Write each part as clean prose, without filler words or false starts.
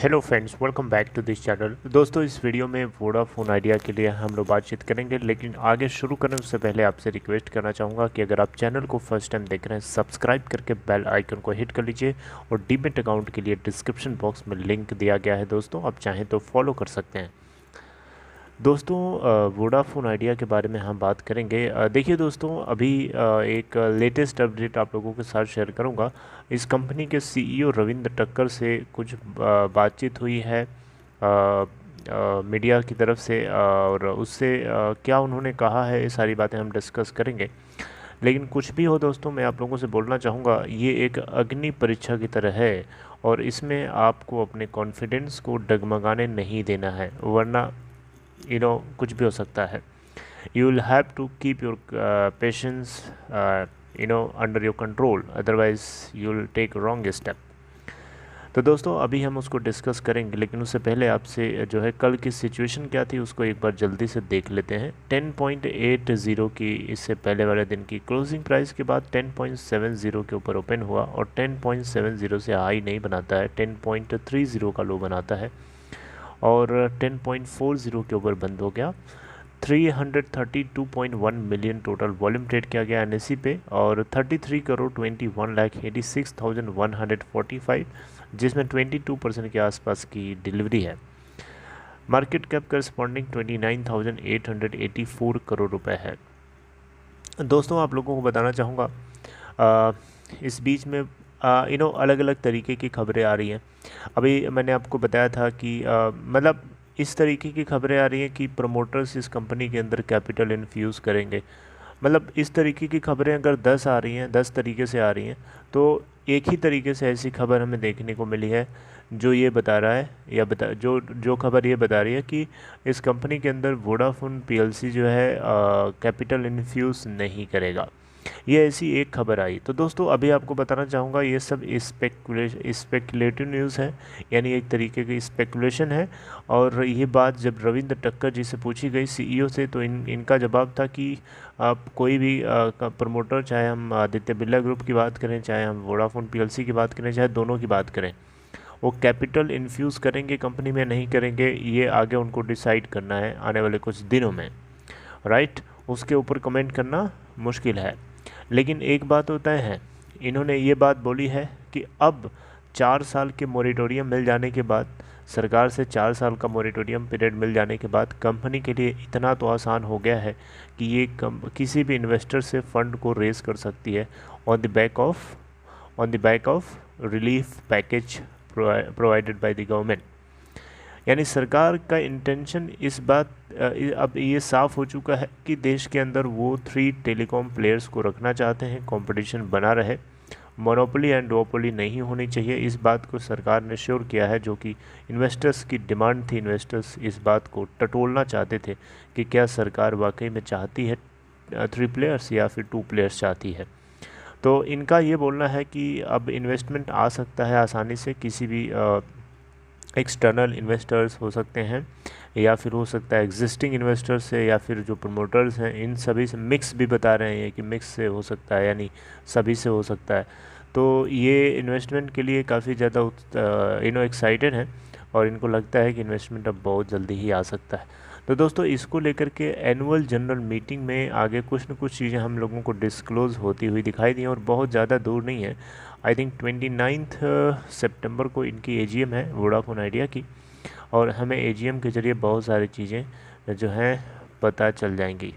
Hello friends, welcome back to this channel. दोस्तों, इस video में वोडाफोन आइडिया के लिए हम लोग बातचीत करेंगे, लेकिन आगे शुरू करने से पहले आपसे रिक्वेस्ट करना चाहूँगा कि अगर आप चैनल को फर्स्ट टाइम देख रहे हैं, सब्सक्राइब करके बेल आइकन को हिट कर लीजिए। और डीमेट अकाउंट के लिए डिस्क्रिप्शन बॉक्स में लिंक दिया गया है दोस्तों, आप चाहें तो फॉलो कर सकते हैं। दोस्तों, वोडाफोन आइडिया के बारे में हम बात करेंगे। देखिए दोस्तों, अभी एक लेटेस्ट अपडेट आप लोगों के साथ शेयर करूंगा। इस कंपनी के सीईओ रविंद्र टक्कर से कुछ बातचीत हुई है मीडिया की तरफ से, और उससे क्या उन्होंने कहा है, ये सारी बातें हम डिस्कस करेंगे। लेकिन कुछ भी हो दोस्तों, मैं आप लोगों से बोलना चाहूँगा, ये एक अग्नि परीक्षा की तरह है और इसमें आपको अपने कॉन्फिडेंस को डगमगाने नहीं देना है, वरना कुछ भी हो सकता है। You will have to keep your patience under your control, otherwise you will take wrong step. तो दोस्तों, अभी हम उसको डिस्कस करेंगे, लेकिन उससे पहले आपसे जो है कल की सिचुएशन क्या थी उसको एक बार जल्दी से देख लेते हैं। 10.80 की इससे पहले वाले दिन की क्लोजिंग प्राइस के बाद 10.70 के ऊपर ओपन हुआ और 10.70 से हाई नहीं बनाता है, 10.30 का लो बनाता है और 10.40 के ऊपर बंद हो गया। 332.1 मिलियन टोटल वॉल्यूम ट्रेड किया गया एनएससी पे और 33,21,86,145, जिसमें 22% के आसपास की डिलीवरी है। मार्केट कैप करस्पॉन्डिंग 29,884 करोड़ रुपए है। दोस्तों, आप लोगों को बताना चाहूँगा, इस बीच में अलग अलग तरीके की खबरें आ रही हैं। अभी मैंने आपको बताया था कि मतलब इस तरीके की खबरें आ रही हैं कि प्रमोटर्स इस कंपनी के अंदर कैपिटल इन्फ्यूज़ करेंगे। मतलब इस तरीके की खबरें अगर 10 आ रही हैं, 10 तरीके से आ रही हैं, तो एक ही तरीके से ऐसी खबर हमें देखने को मिली है जो ये बता रहा है, या जो खबर ये बता रही है कि इस कंपनी के अंदर वोडाफोन पीएलसी जो है कैपिटल इन्फ्यूज़ नहीं करेगा। ये ऐसी एक खबर आई। तो दोस्तों, अभी आपको बताना चाहूँगा, ये सब स्पेकुलेटिव न्यूज़ है, यानी एक तरीके की स्पेकुलेशन है। और ये बात जब रविंद्र टक्कर जी से पूछी गई सीईओ से, तो इनका जवाब था कि आप कोई भी प्रमोटर, चाहे हम आदित्य बिरला ग्रुप की बात करें, चाहे हम वोडाफोन पीएलसी की बात करें, चाहे दोनों की बात करें, वो कैपिटल इन्फ्यूज़ करेंगे कंपनी में, नहीं करेंगे, ये आगे उनको डिसाइड करना है आने वाले कुछ दिनों में, राइट। उसके ऊपर कमेंट करना मुश्किल है। लेकिन एक बात होता है, इन्होंने ये बात बोली है कि अब 4 साल के मोरेटोरियम मिल जाने के बाद, सरकार से 4 साल का मोरेटोरियम पीरियड मिल जाने के बाद कंपनी के लिए इतना तो आसान हो गया है कि ये किसी भी इन्वेस्टर से फंड को रेज कर सकती है on the back of relief package provided by the government. यानी सरकार का इंटेंशन इस बात अब ये साफ हो चुका है कि देश के अंदर वो 3 टेलीकॉम प्लेयर्स को रखना चाहते हैं, कंपटीशन बना रहे, मोनोपोली एंड डुओपोली नहीं होनी चाहिए। इस बात को सरकार ने श्योर किया है, जो कि इन्वेस्टर्स की डिमांड थी। इन्वेस्टर्स इस बात को टटोलना चाहते थे कि क्या सरकार वाकई में चाहती है 3 प्लेयर्स या फिर 2 प्लेयर्स चाहती है। तो इनका ये बोलना है कि अब इन्वेस्टमेंट आ सकता है आसानी से, किसी भी एक्सटर्नल इन्वेस्टर्स हो सकते हैं, या फिर हो सकता है एग्जिस्टिंग इन्वेस्टर्स से, या फिर जो प्रमोटर्स हैं, इन सभी से मिक्स भी बता रहे हैं कि मिक्स से हो सकता है, यानी सभी से हो सकता है। तो ये इन्वेस्टमेंट के लिए काफ़ी ज़्यादा एक्साइटेड हैं और इनको लगता है कि इन्वेस्टमेंट अब बहुत जल्दी ही आ सकता है। तो दोस्तों, इसको लेकर के एनुअल जनरल मीटिंग में आगे कुछ न कुछ चीज़ें हम लोगों को डिस्क्लोज़ होती हुई दिखाई दी, और बहुत ज़्यादा दूर नहीं है। आई थिंक 29 सितंबर को इनकी एजीएम है वोडाफोन आइडिया की, और हमें एजीएम के ज़रिए बहुत सारी चीज़ें जो हैं पता चल जाएंगी।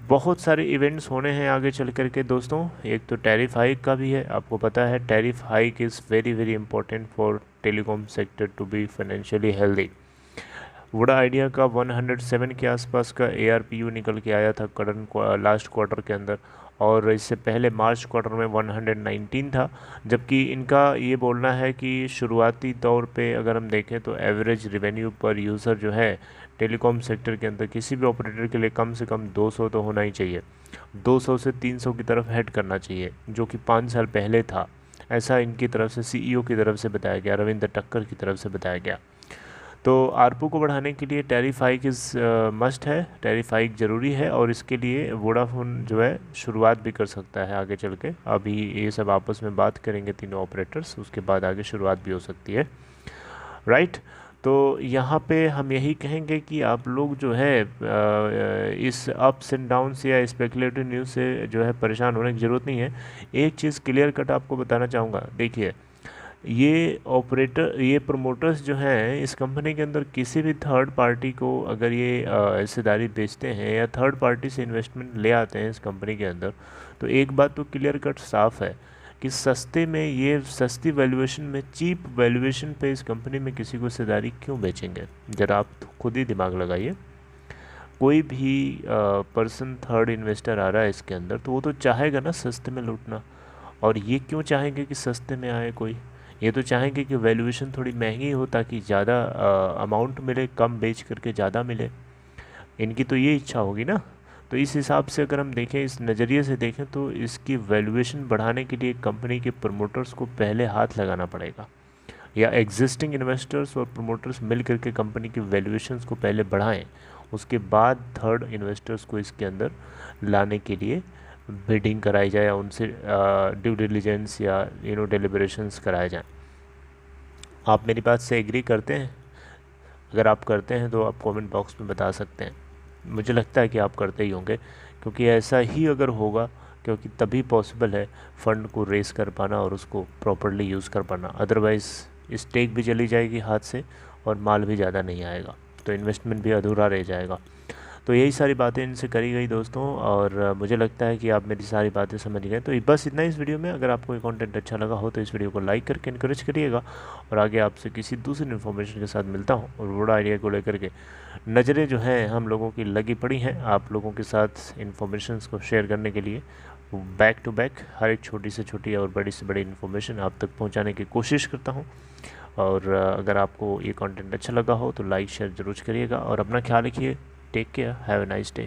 बहुत सारे इवेंट्स होने हैं आगे चल कर के दोस्तों। एक तो टैरिफ हाइक का भी है, आपको पता है tariff hike is very very important for telecom sector to be financially healthy. Voda Idea का 107 के आसपास का ARPU निकल के आया था करंट लास्ट क्वार्टर के अंदर, और इससे पहले मार्च क्वार्टर में 119 था। जबकि इनका ये बोलना है कि शुरुआती तौर पे अगर हम देखें तो एवरेज रेवेन्यू पर यूज़र जो है टेलीकॉम सेक्टर के अंदर किसी भी ऑपरेटर के लिए कम से कम 200 तो होना ही चाहिए, 200 से 300 की तरफ हेड करना चाहिए, जो कि 5 साल पहले था। ऐसा इनकी तरफ से, CEO की तरफ से बताया गया, रविंद्र टक्कर की तरफ से बताया गया। तो आरपू को बढ़ाने के लिए टैरिफ हाइक इज़ मस्ट है, टैरिफ हाइक ज़रूरी है, और इसके लिए वोडाफोन जो है शुरुआत भी कर सकता है आगे चल के। अभी ये सब आपस में बात करेंगे तीनों ऑपरेटर्स, उसके बाद आगे शुरुआत भी हो सकती है, राइट। तो यहाँ पे हम यही कहेंगे कि आप लोग जो है इस अप्स एंड डाउन से या स्पेकुलेटिव न्यूज़ से जो है परेशान होने की ज़रूरत नहीं है। एक चीज़ क्लियर कट आपको बताना चाहूँगा, देखिए ये प्रमोटर्स जो हैं इस कंपनी के अंदर किसी भी थर्ड पार्टी को अगर ये हिस्सेदारी बेचते हैं या थर्ड पार्टी से इन्वेस्टमेंट ले आते हैं इस कंपनी के अंदर, तो एक बात तो क्लियर कट साफ है कि सस्ते में, ये सस्ती वैल्यूएशन में, चीप वैल्यूएशन पे इस कंपनी में किसी को हिस्सेदारी क्यों बेचेंगे? ज़रा आप खुद ही दिमाग लगाइए। कोई भी पर्सन थर्ड इन्वेस्टर आ रहा है इसके अंदर तो वो तो चाहेगा ना सस्ते में लूटना, और ये क्यों चाहेंगे कि सस्ते में आए कोई? ये तो चाहेंगे कि वैल्यूएशन थोड़ी महंगी हो ताकि ज़्यादा अमाउंट मिले, कम बेच करके ज़्यादा मिले। इनकी तो ये इच्छा होगी ना। तो इस हिसाब से अगर हम देखें, इस नज़रिए से देखें, तो इसकी वैल्यूएशन बढ़ाने के लिए कंपनी के प्रमोटर्स को पहले हाथ लगाना पड़ेगा, या एग्जिस्टिंग इन्वेस्टर्स और प्रमोटर्स मिल करके कंपनी की वैल्यूएशंस को पहले बढ़ाएं, उसके बाद थर्ड इन्वेस्टर्स को इसके अंदर लाने के लिए बिडिंग कराई जाए या उनसे ड्यू डिलिजेंस या डेलिब्रेशंस कराए जाएं। आप मेरी बात से एग्री करते हैं? अगर आप करते हैं तो आप कमेंट बॉक्स में बता सकते हैं। मुझे लगता है कि आप करते ही होंगे, क्योंकि ऐसा ही अगर होगा, क्योंकि तभी पॉसिबल है फंड को रेस कर पाना और उसको प्रॉपरली यूज़ कर पाना। अदरवाइज़ स्टेक भी चली जाएगी हाथ से और माल भी ज़्यादा नहीं आएगा, तो इन्वेस्टमेंट भी अधूरा रह जाएगा। तो यही सारी बातें इनसे करी गई दोस्तों, और मुझे लगता है कि आप मेरी सारी बातें समझ गए। तो बस इतना इस वीडियो में। अगर आपको ये कंटेंट अच्छा लगा हो तो इस वीडियो को लाइक करके इनकरेज करिएगा, और आगे आपसे किसी दूसरी इन्फॉर्मेशन के साथ मिलता हूँ। और बड़ा आइडिया को लेकर के नज़रें जो हैं हम लोगों की लगी पड़ी हैं आप लोगों के साथ इन्फॉर्मेशन को शेयर करने के लिए। बैक टू बैक हर एक छोटी से छोटी और बड़ी से बड़ी इन्फॉर्मेशन आप तक पहुँचाने की कोशिश करता हूँ। और अगर आपको ये कंटेंट अच्छा लगा हो तो लाइक शेयर ज़रूर करिएगा, और अपना ख्याल रखिए। Take care, have a nice day.